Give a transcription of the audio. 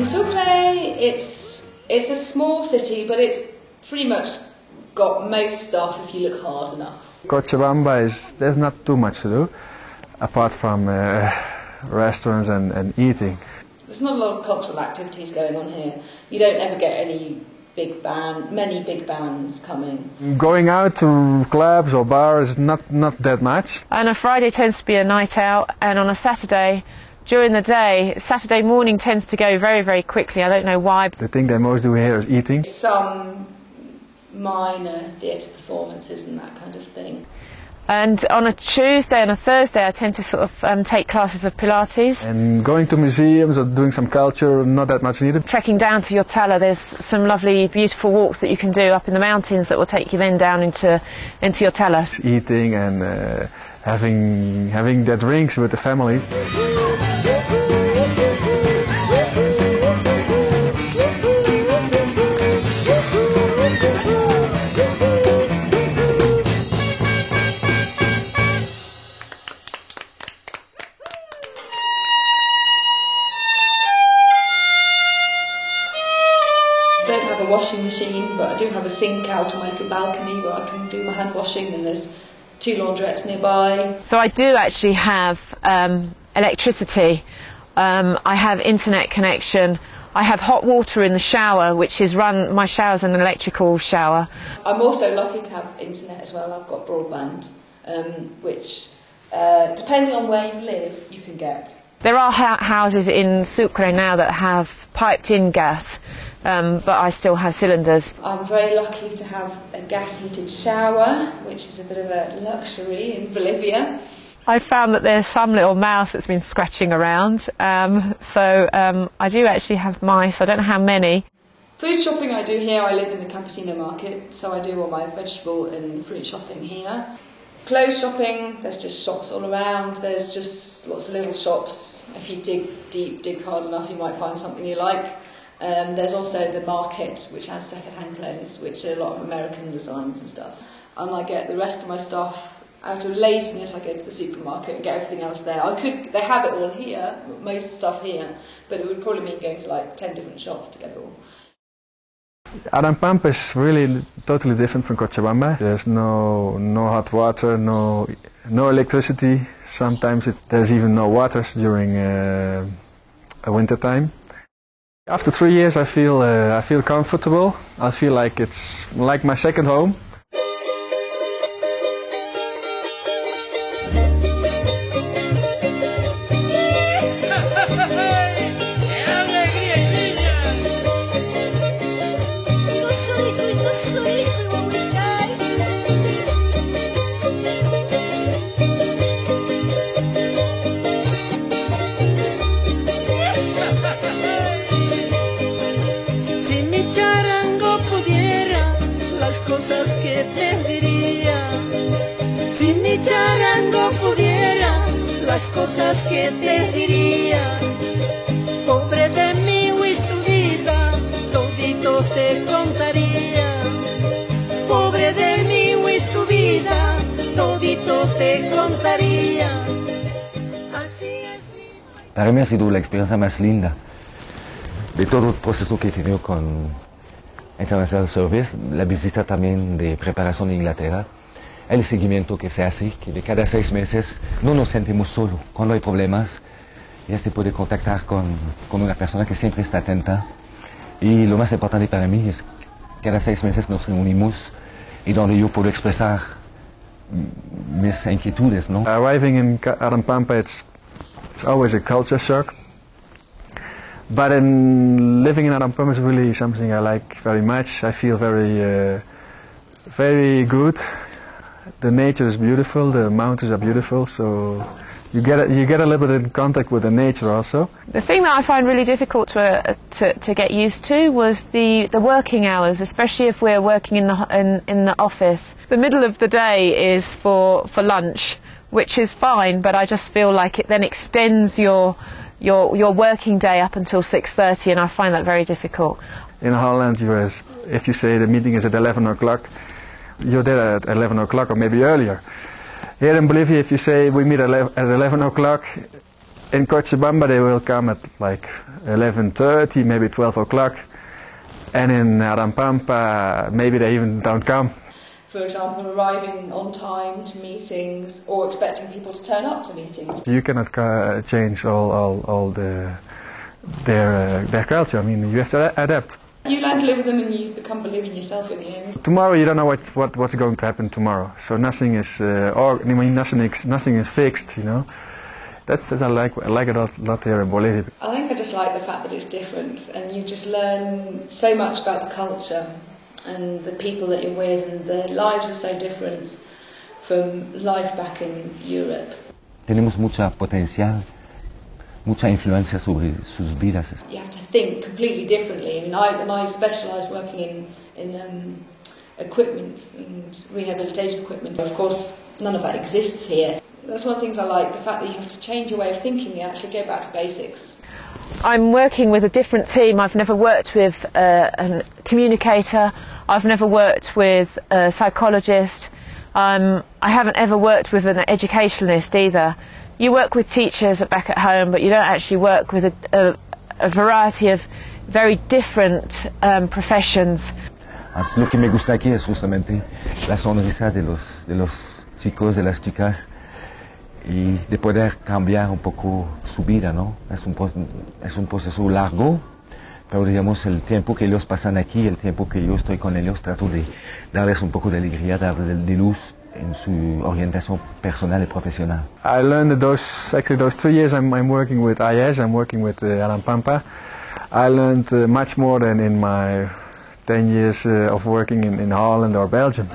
In Sucre, it's a small city, but it's pretty much got most stuff if you look hard enough. Cochabamba there's not too much to do, apart from restaurants and eating. There's not a lot of cultural activities going on here. You don't ever get many big bands coming. Going out to clubs or bars, not that much. And a Friday tends to be a night out, and on a Saturday, during the day, Saturday morning tends to go very, very quickly. I don't know why. The thing they most do here is eating. Some minor theatre performances and that kind of thing. And on a Tuesday and a Thursday, I tend to sort of take classes of Pilates. And going to museums or doing some culture, not that much needed. Trekking down to your Tala, there's some lovely, beautiful walks that you can do up in the mountains that will take you then down into your Tala. Eating and having their drinks with the family. I don't have a washing machine, but I do have a sink out on my little balcony where I can do my hand washing, and there's 2 laundrettes nearby. So I do actually have electricity, I have internet connection, I have hot water in the shower, which is my shower's an electrical shower. I'm also lucky to have internet as well. I've got broadband, which depending on where you live, you can get. There are houses in Sucre now that have piped-in gas, but I still have cylinders. I'm very lucky to have a gas-heated shower, which is a bit of a luxury in Bolivia. I found that there's some little mouse that's been scratching around, so I do actually have mice. I don't know how many. Food shopping I do here. I live in the Campesino market, so I do all my vegetable and fruit shopping here. Clothes shopping, there's just shops all around. There's just lots of little shops. If you dig deep, dig hard enough, you might find something you like. There's also the market, which has second-hand clothes, which are a lot of American designs and stuff. And I get the rest of my stuff out of laziness. I go to the supermarket and get everything else there. They have it all here, most stuff here, but it would probably mean going to like 10 different shops to get it all. Arampampa is really totally different from Cochabamba. There's no hot water, no electricity. Sometimes there's even no waters during a winter time. After 3 years, I feel comfortable. I feel like it's like my second home. Las cosas que te diría, pobre de mí y tu vida, todito te contaría. Pobre de mí y tu vida, todito te contaría. Para mí ha sido la experiencia más linda de todo el proceso que he tenido con International Service, la visita también de preparación en Inglaterra. El seguimiento que se hace, que de cada 6 meses no nos sentimos solos. Cuando hay problemas, ya se puede contactar con una persona que siempre está atenta. Y lo más importante para mí es que cada 6 meses nos reunimos y donde yo puedo expresar mis inquietudes, ¿no? Arriving in Arampampa, it's always a culture shock. But living in Arampampa is really something I like very much. I feel very good. The nature is beautiful, the mountains are beautiful, so you get a little bit in contact with the nature also. The thing that I find really difficult to get used to was the working hours, especially if we're working in the office. The middle of the day is for lunch, which is fine, but I just feel like it then extends your working day up until 6:30, and I find that very difficult. In Holland, if you say the meeting is at 11 o'clock, you're there at 11 o'clock or maybe earlier. Here in Bolivia, if you say we meet at 11 o'clock, In Cochabamba they will come at like 11:30, maybe 12 o'clock. And in Arampampa, maybe they even don't come. For example, arriving on time to meetings or expecting people to turn up to meetings. You cannot change all their culture. I mean, you have to adapt. You learn to live with them and you become Bolivian yourself in the end. Tomorrow you don't know what's going to happen tomorrow. So nothing is nothing is fixed. You know. That's I like it a lot here in Bolivia. I think I just like the fact that it's different and you just learn so much about the culture and the people that you're with, and their lives are so different from life back in Europe. Tenemos mucha potencial, mucha influencia sobre sus vidas. You have to think completely differently. I mean, I specialise working in equipment and rehabilitation equipment. Of course, none of that exists here. That's one of the things I like, the fact that you have to change your way of thinking and actually go back to basics. I'm working with a different team. I've never worked with a communicator. I've never worked with a psychologist. I haven't ever worked with an educationalist either. You work with teachers back at home, but you don't actually work with a variety of very different professions. Lo que me gusta aquí es justamente la sonrisa de los chicos, de las chicas, y de poder cambiar un poco su vida, ¿no? Es un proceso largo, pero digamos el tiempo que ellos pasan aquí, el tiempo que yo estoy con ellos, trato de darles un poco de alegría, darles de luz en su orientación personal y profesional. I learned that those 3 years I'm working with IS, I'm working with Arampampa. I learned much more than in my 10 years of working in Holland or Belgium.